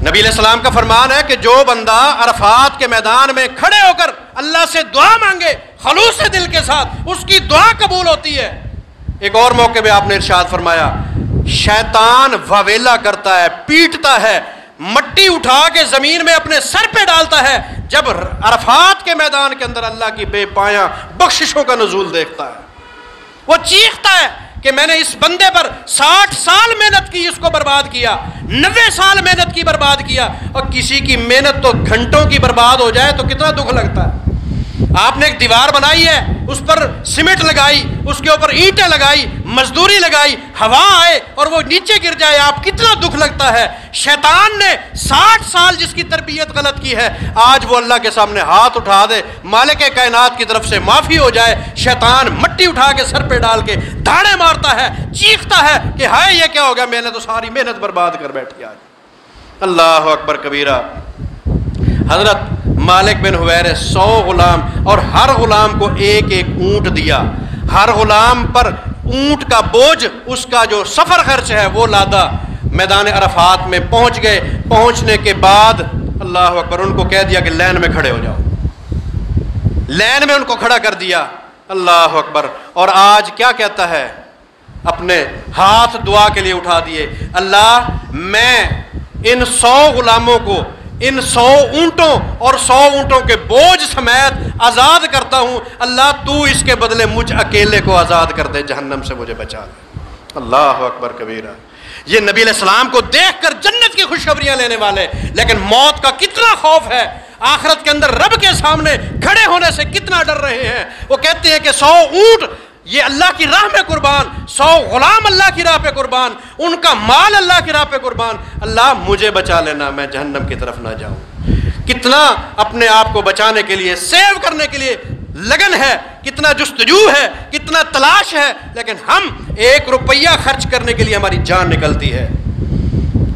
نبی علیہ السلام کا فرمان ہے کہ جو بندہ عرفات کے میدان میں کھڑے ہو کر اللہ سے دعا مانگے خلوص دل کے ساتھ، اس کی دعا قبول ہوتی ہے. ایک اور موقع پہ آپ نے ارشاد فرمایا، شیطان واویلا کرتا ہے، پیٹتا ہے، مٹی اٹھا کے زمین میں اپنے سر پہ ڈالتا ہے جب عرفات کے میدان کے اندر اللہ کی بے پایاں بخششوں کا نزول دیکھتا ہے. وہ چیختا ہے کہ میں نے اس بندے پر 60 سال محنت کی، اس کو برباد کیا، 90 سال محنت کی برباد کیا. اور کسی کی محنت تو گھنٹوں کی برباد ہو جائے تو کتنا دکھ لگتا ہے. آپ نے ایک دیوار بنائی ہے، اس پر سیمنٹ لگائی، اس کے اوپر اینٹیں لگائی، مزدوری لگائی، ہوا آئے اور وہ نیچے گر جائے، آپ کتنا دکھ لگتا ہے. شیطان نے 60 سال جس کی تربیت غلط کی ہے، آج وہ اللہ کے سامنے ہاتھ اٹھا دے، مالک کائنات کی طرف سے معافی ہو جائے، شیطان مٹی اٹھا کے سر پہ ڈال کے دھاڑے مارتا ہے، چیختا ہے کہ ہائے یہ کیا ہو گیا، میں نے تو ساری محنت برباد کر بیٹھی آج. اللہ اکبر کبیرہ. حضرت مالک بن حویرث 100 غلام، اور ہر غلام کو ایک ایک اونٹ دیا. ہر غلام پر اونٹ کا بوجھ، اس کا جو سفر خرچ ہے وہ لادا. میدان عرفات میں پہنچ گئے. پہنچنے کے بعد اللہ اکبر ان کو کہہ دیا کہ لین میں کھڑے ہو جاؤ. لین میں ان کو کھڑا کر دیا. اللہ اکبر. اور آج کیا کہتا ہے؟ اپنے ہاتھ دعا کے لیے اٹھا دیے، اللہ میں ان 100 غلاموں کو ان 100 اونٹوں اور 100 اونٹوں کے بوجھ سمیت آزاد کرتا ہوں، اللہ تو اس کے بدلے مجھ اکیلے کو آزاد کر دے، جہنم سے مجھے بچا لے۔ اللہ اکبر کبیرہ۔ یہ نبی علیہ السلام کو دیکھ کر جنت کی خوشخبریاں لینے والے، لیکن موت کا کتنا خوف ہے، آخرت کے اندر رب کے سامنے کھڑے ہونے سے کتنا ڈر رہے ہیں۔ وہ کہتے ہیں کہ 100 اونٹ یہ اللہ کی راہ میں قربان، 100 غلام اللہ کی راہ پہ قربان، ان کا مال اللہ کی راہ پہ قربان، اللہ مجھے بچا لینا، میں جہنم کی طرف نہ جاؤں۔ کتنا اپنے آپ کو بچانے کے لیے، سیو کرنے کے لیے لگن ہے، کتنا جستجو ہے، کتنا تلاش ہے، لیکن ہم 1 روپیہ خرچ کرنے کے لیے ہماری جان نکلتی ہے۔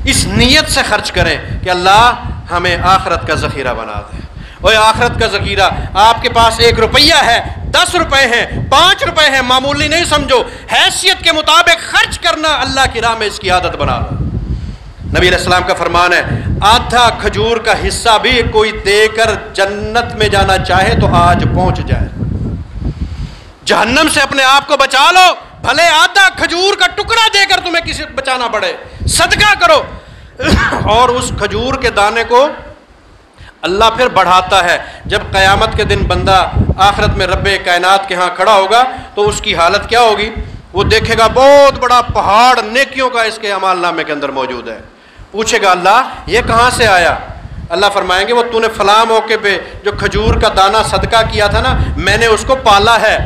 اس نیت سے خرچ کریں کہ اللہ ہمیں آخرت کا ذخیرہ بنا دے۔ اور آخرت کا ذخیرہ، آپ کے پاس 1 روپیہ ہے، 10 روپے ہیں، 5 روپے ہیں، معمولی نہیں سمجھو، حیثیت کے مطابق خرچ کرنا اللہ کی راہ میں اس کی عادت بنا لو۔ نبی علیہ السلام کا فرمان ہے، آدھا کھجور کا حصہ بھی کوئی دے کر جنت میں جانا چاہے تو آج پہنچ جائے۔ جہنم سے اپنے آپ کو بچا لو، بھلے آدھا کھجور کا ٹکڑا دے کر تمہیں کسی بچانا پڑے، صدقہ کرو۔ اور اس کھجور کے دانے کو اللہ پھر بڑھاتا ہے۔ جب قیامت کے دن بندہ آخرت میں رب کائنات کے ہاں کھڑا ہوگا تو اس کی حالت کیا ہوگی؟ وہ دیکھے گا بہت بڑا پہاڑ نیکیوں کا اس کے اعمال نامے کے اندر موجود ہے، پوچھے گا اللہ یہ کہاں سے آیا؟ اللہ فرمائیں گے وہ تو نے فلاں موقع پہ جو کھجور کا دانہ صدقہ کیا تھا نا، میں نے اس کو پالا ہے،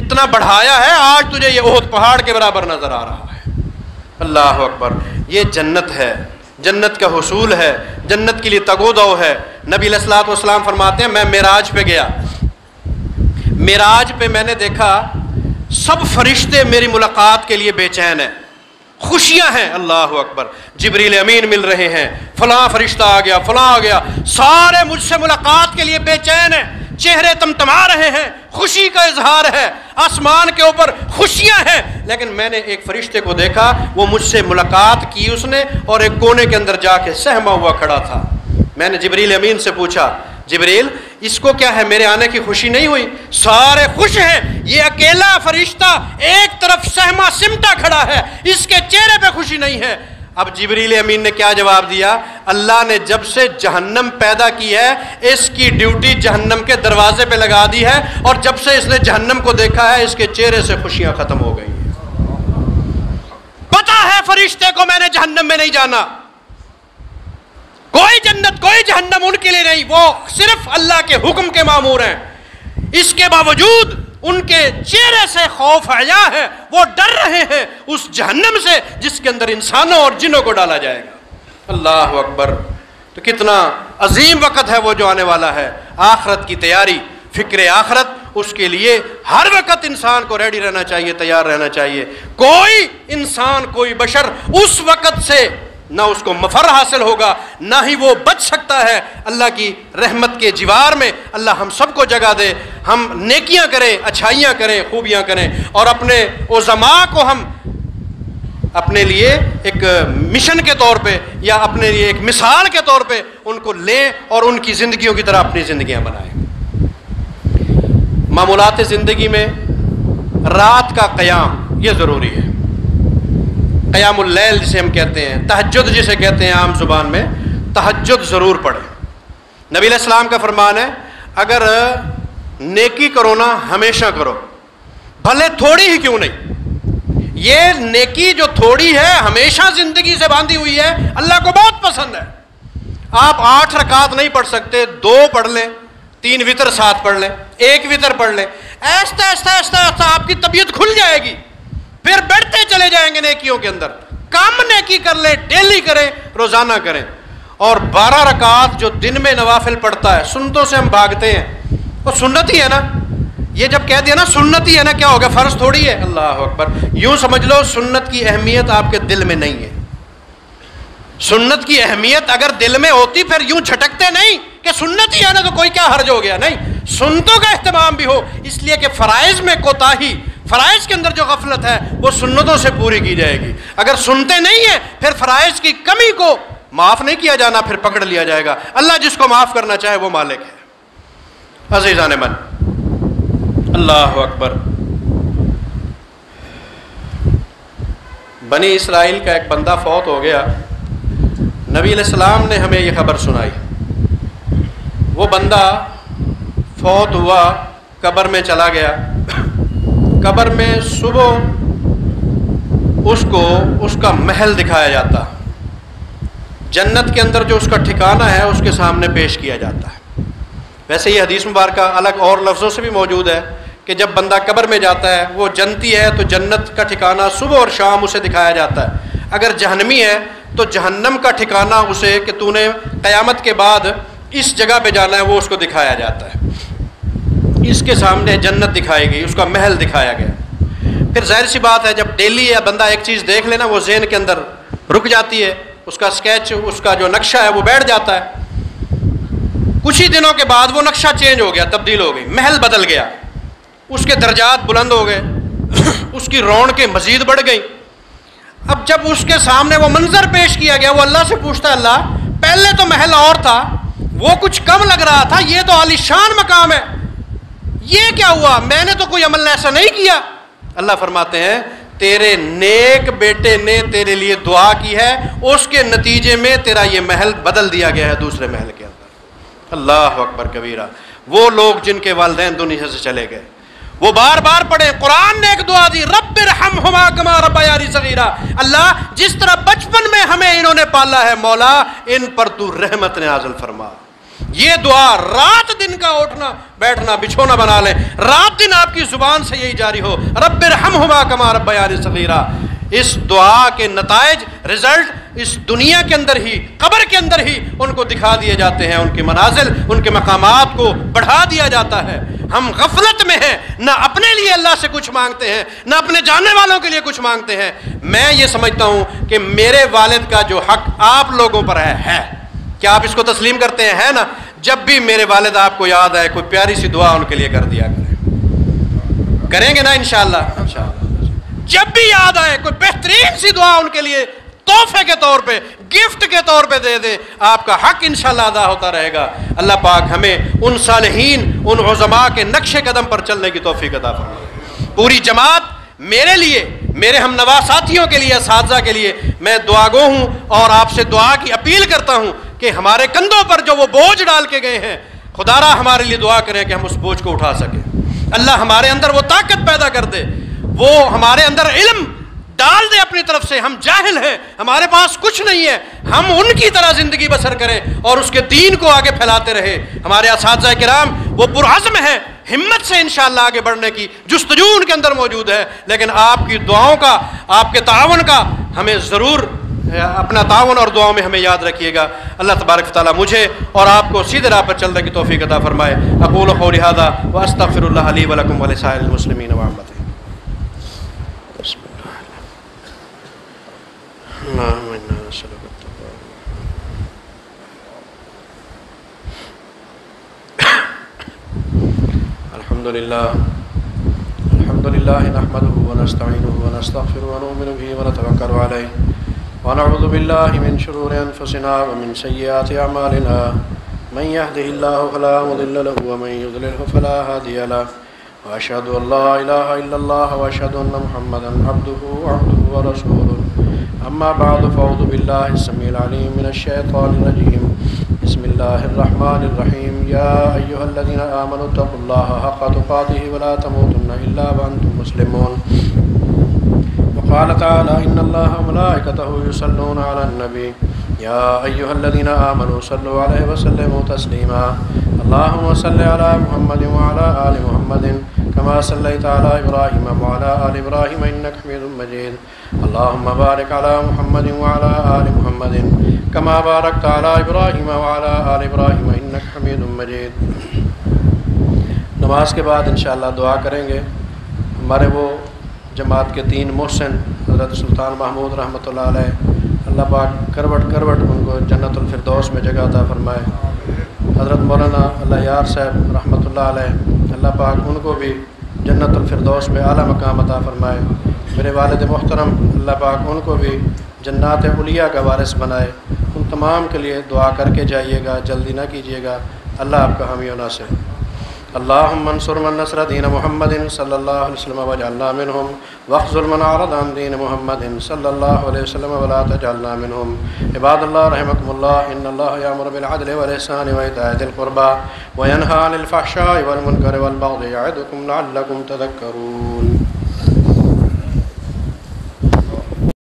اتنا بڑھایا ہے، آج تجھے یہ احد پہاڑ کے برابر نظر آ رہا ہے۔ اللہ اکبر۔ یہ جنت ہے، جنت کا حصول ہے، جنت کے لیے تگو دو ہے۔ نبی علیہ الصلوۃ والسلام فرماتے ہیں میں معراج پہ گیا، معراج پہ میں نے دیکھا سب فرشتے میری ملاقات کے لیے بے چین ہیں، خوشیاں ہیں۔ اللہ اکبر۔ جبریل امین مل رہے ہیں، فلاں فرشتہ آ گیا، فلاں آ گیا، سارے مجھ سے ملاقات کے لیے بے چین ہیں، چہرے تمتما رہے ہیں، خوشی کا اظہار ہے، آسمان کے اوپر خوشیاں ہیں۔ لیکن میں نے ایک فرشتے کو دیکھا، وہ مجھ سے ملاقات کی اس نے، اور ایک کونے کے اندر جا کے سہما ہوا کھڑا تھا۔ میں نے جبریل امین سے پوچھا جبریل اس کو کیا ہے، میرے آنے کی خوشی نہیں ہوئی؟ سارے خوش ہیں، یہ اکیلا فرشتہ ایک طرف سہما سمٹا کھڑا ہے، اس کے چہرے پہ خوشی نہیں ہے۔ اب جبریل امین نے کیا جواب دیا؟ اللہ نے جب سے جہنم پیدا کی ہے اس کی ڈیوٹی جہنم کے دروازے پہ لگا دی ہے، اور جب سے اس نے جہنم کو دیکھا ہے اس کے چہرے سے خوشیاں ختم ہو گئی ہیں۔ پتا ہے فرشتے کو میں نے جہنم میں نہیں جانا، کوئی جنت کوئی جہنم ان کے لیے نہیں، وہ صرف اللہ کے حکم کے مامور ہیں۔ اس کے باوجود ان کے چہرے سے خوف حیا ہے، وہ ڈر رہے ہیں اس جہنم سے جس کے اندر انسانوں اور جنوں کو ڈالا جائے گا۔ اللہ اکبر۔ تو کتنا عظیم وقت ہے وہ جو آنے والا ہے، آخرت کی تیاری، فکر آخرت، اس کے لیے ہر وقت انسان کو ریڈی رہنا چاہیے، تیار رہنا چاہیے۔ کوئی انسان، کوئی بشر اس وقت سے نہ اس کو مفر حاصل ہوگا، نہ ہی وہ بچ سکتا ہے۔ اللہ کی رحمت کے جوار میں اللہ ہم سب کو جگہ دے، ہم نیکیاں کریں، اچھائیاں کریں، خوبیاں کریں، اور اپنے علماء کو ہم اپنے لیے ایک مشن کے طور پہ یا اپنے لیے ایک مثال کے طور پہ ان کو لیں اور ان کی زندگیوں کی طرح اپنی زندگیاں بنائیں۔ معمولات زندگی میں رات کا قیام یہ ضروری ہے، قیام اللیل جسے ہم کہتے ہیں، تہجد جسے کہتے ہیں عام زبان میں، تہجد ضرور پڑھیں۔ نبی علیہ السلام کا فرمان ہے اگر نیکی کرو نا ہمیشہ کرو، بھلے تھوڑی ہی کیوں نہیں۔ یہ نیکی جو تھوڑی ہے ہمیشہ زندگی سے باندھی ہوئی ہے، اللہ کو بہت پسند ہے۔ آپ 8 رکعت نہیں پڑھ سکتے، 2 پڑھ لیں، 3 وتر ساتھ پڑھ لیں، 1 وتر پڑھ لیں، ایسا ایسا ایسا ایسا آپ کی طبیعت کھل جائے گی، پھر بڑھتے چلے جائیں گے نیکیوں کے اندر۔ کم نیکی کر لیں، ڈیلی کریں، روزانہ کریں۔ اور 12 رکعت جو دن میں نوافل پڑھتا ہے، سنتوں سے ہم بھاگتے ہیں، وہ سنت ہی ہے نا، یہ جب کہہ دیا نا سنت ہی ہے نا، کیا ہوگا؟ فرض تھوڑی ہے۔ اللہ اکبر۔ یوں سمجھ لو سنت کی اہمیت آپ کے دل میں نہیں ہے۔ سنت کی اہمیت اگر دل میں ہوتی پھر یوں جھٹکتے نہیں کہ سنت ہی ہے نا تو کوئی کیا حرج ہو گیا، نہیں، سنتوں کا اہتمام بھی ہو، اس لیے کہ فرائض میں کوتاہی، فرائض کے اندر جو غفلت ہے وہ سنتوں سے پوری کی جائے گی۔ اگر سنتے نہیں ہیں پھر فرائض کی کمی کو معاف نہیں کیا جانا، پھر پکڑ لیا جائے گا۔ اللہ جس کو معاف کرنا چاہے وہ مالک ہے۔ عزیزان من، اللہ اکبر۔ بنی اسرائیل کا ایک بندہ فوت ہو گیا، نبی علیہ السلام نے ہمیں یہ خبر سنائی، وہ بندہ فوت ہوا، قبر میں چلا گیا، قبر میں صبح اس کو اس کا محل دکھایا جاتا، جنت کے اندر جو اس کا ٹھکانہ ہے اس کے سامنے پیش کیا جاتا ہے۔ ویسے یہ حدیث مبارکہ الگ اور لفظوں سے بھی موجود ہے کہ جب بندہ قبر میں جاتا ہے، وہ جنتی ہے تو جنت کا ٹھکانہ صبح اور شام اسے دکھایا جاتا ہے، اگر جہنمی ہے تو جہنم کا ٹھکانہ اسے کہ تو نے قیامت کے بعد اس جگہ پہ جانا ہے وہ اس کو دکھایا جاتا ہے۔ اس کے سامنے جنت دکھائی گئی، اس کا محل دکھایا گیا۔ پھر ظاہر سی بات ہے جب ڈیلی یا بندہ ایک چیز دیکھ لینا وہ ذہن کے اندر رک جاتی ہے، اس کا اسکیچ، اس کا جو نقشہ ہے وہ بیٹھ جاتا ہے۔ کچھ ہی دنوں کے بعد وہ نقشہ چینج ہو گیا، تبدیل ہو گئی، محل بدل گیا، اس کے درجات بلند ہو گئے، اس کی رونقیں مزید بڑھ گئیں۔ اب جب اس کے سامنے وہ منظر پیش کیا گیا، وہ اللہ سے پوچھتا ہے اللہ پہلے تو محل اور تھا، وہ کچھ کم لگ رہا تھا، یہ تو عالیشان مقام ہے، یہ کیا ہوا؟ میں نے تو کوئی عمل ایسا نہیں کیا۔ اللہ فرماتے ہیں تیرے نیک بیٹے نے تیرے لیے دعا کی ہے، اس کے نتیجے میں تیرا یہ محل بدل دیا گیا ہے دوسرے محل کے اندر۔ اللہ اکبر کبیرہ۔ وہ لوگ جن کے والدین دنیا سے چلے گئے وہ بار بار پڑھیں، قرآن نے ایک دعا دی، رب ارحمہما کما ربیانی صغیرا، اللہ جس طرح بچپن میں ہمیں انہوں نے پالا ہے مولا ان پر تو رحمت نازل فرما۔ یہ دعا رات دن کا اٹھنا بیٹھنا بچھونا بنا لیں، رات دن آپ کی زبان سے یہی جاری ہو، رب ارحمہما کما ربیانی صغیرا۔ اس دعا کے نتائج، رزلٹ اس دنیا کے اندر ہی، قبر کے اندر ہی ان کو دکھا دیے جاتے ہیں، ان کے منازل، ان کے مقامات کو بڑھا دیا جاتا ہے۔ ہم غفلت میں ہیں، نہ اپنے لیے اللہ سے کچھ مانگتے ہیں، نہ اپنے جاننے والوں کے لیے کچھ مانگتے ہیں۔ میں یہ سمجھتا ہوں کہ میرے والد کا جو حق آپ لوگوں پر ہے، کیا آپ اس کو تسلیم کرتے ہیں؟ ہے نا؟ جب بھی میرے والد آپ کو یاد آئے کوئی پیاری سی دعا ان کے لیے کر دیا کریں، کریں گے نا انشاءاللہ؟ جب بھی یاد آئے کوئی بہترین سی دعا ان کے لیے تحفے کے طور پہ، گفٹ کے طور پہ دے دیں، آپ کا حق انشاءاللہ ادا ہوتا رہے گا۔ اللہ پاک ہمیں ان صالحین، ان عظماء کے نقش قدم پر چلنے کی توفیق عطا فرمائے۔ پوری جماعت میرے لیے، میرے ہم نوا ساتھیوں کے لیے، اساتذہ کے لیے میں دعا گو ہوں اور آپ سے دعا کی اپیل کرتا ہوں کہ ہمارے کندھوں پر جو وہ بوجھ ڈال کے گئے ہیں، خدا را ہمارے لیے دعا کریں کہ ہم اس بوجھ کو اٹھا سکیں۔ اللہ ہمارے اندر وہ طاقت پیدا کر دے، وہ ہمارے اندر علم ڈال دے اپنی طرف سے۔ ہم جاہل ہیں، ہمارے پاس کچھ نہیں ہے، ہم ان کی طرح زندگی بسر کریں اور اس کے دین کو آگے پھیلاتے رہے۔ ہمارے اساتذہ کرام وہ پرعزم ہیں، ہمت سے انشاءاللہ آگے بڑھنے کی جستجو ان کے اندر موجود ہے، لیکن آپ کی دعاؤں کا، آپ کے تعاون کا ہمیں ضرور، اپنا تعاون اور دعاؤں میں ہمیں یاد رکھیے گا۔ اللہ تبارک و تعالیٰ مجھے اور آپ کو سیدھے راہ پر چلنے کی توفیق عطا فرمائے۔ اقول قولی ھذا واستغفر اللہ لی ولکم ولسائر المسلمین وعامۃ۔ اللهم إنا نسألك التقوى الحمد لله نحمده ونستعينه ونستغفره ونؤمن به ونتوكل عليه ونعوذ بالله من شرور أنفسنا ومن سيئات أعمالنا من يهده الله فلا مضل له ومن يضلل فلا هادي له وأشهد أن لا إله إلا الله وأشهد أن محمدا عبده ورسوله أما بعد فأعوذ بالله السميع العليم من الشيطان الرجيم بسم الله الرحمن الرحيم يا أيها الذين آمنوا اتقوا الله حق تقاته ولا تموتن إلا وأنتم مسلمون وقال تعالى إن الله وملائكته يصلون على النبي يا أيها الذين آمنوا صلوا عليه وسلموا تسليما اللهم صل على محمد وعلى آل محمد كما صليت على إبراهيم وعلى آل إبراهيم إنك حميد مجيد اللهم بارك على محمد وعلى آل محمد كما باركت على إبراهيم وعلى آل إبراهيم إنك حميد مجيد۔ نماز کے بعد انشاءاللہ دعا کریں گے۔ ہمارے وہ جماعت کے 3 محسن حضرت سلطان محمود رحمۃ اللہ علیہ، اللہ پاک کروٹ کروٹ ان کو جنت الفردوس میں جگہ عطا فرمائے۔ حضرت مولانا اللہ یار صاحب رحمۃ اللہ علیہ، اللہ پاک ان کو بھی جنت الفردوس میں اعلیٰ مقام عطا فرمائے۔ میرے والد محترم، اللہ پاک ان کو بھی جنات علیہ کا وارث بنائے۔ ان تمام کے لیے دعا کر کے جائیے گا، جلدی نہ کیجیے گا، اللہ آپ کا حامی و ناصر۔ اللهم انصر من نصر دين محمد صلى الله عليه وسلم واجعلنا منهم، واخذل من أعرض عن دين محمد صلى الله عليه وسلم ولا تجعلنا منهم. عباد الله رحمكم الله، إن الله يأمر بالعدل والإحسان وإيتاء ذي القربى وينهى عن الفحشاء والمنكر والبغي يعظكم لعلكم تذكرون.